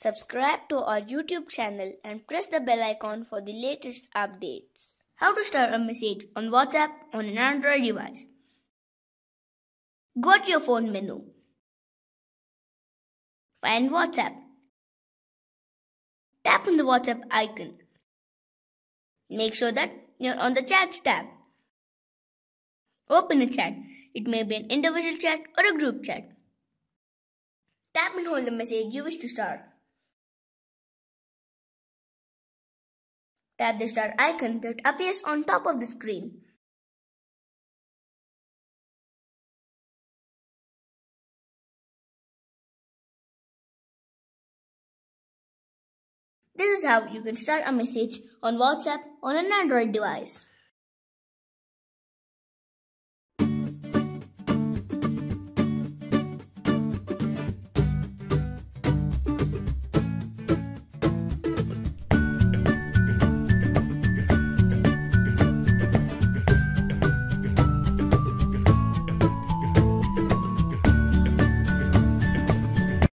Subscribe to our YouTube channel and press the bell icon for the latest updates. How to start a message on WhatsApp on an Android device. Go to your phone menu. Find WhatsApp. Tap on the WhatsApp icon. Make sure that you're on the Chat tab. Open a chat. It may be an individual chat or a group chat. Tap and hold the message you wish to start. Tap the start icon that appears on top of the screen. This is how you can start a message on WhatsApp on an Android device.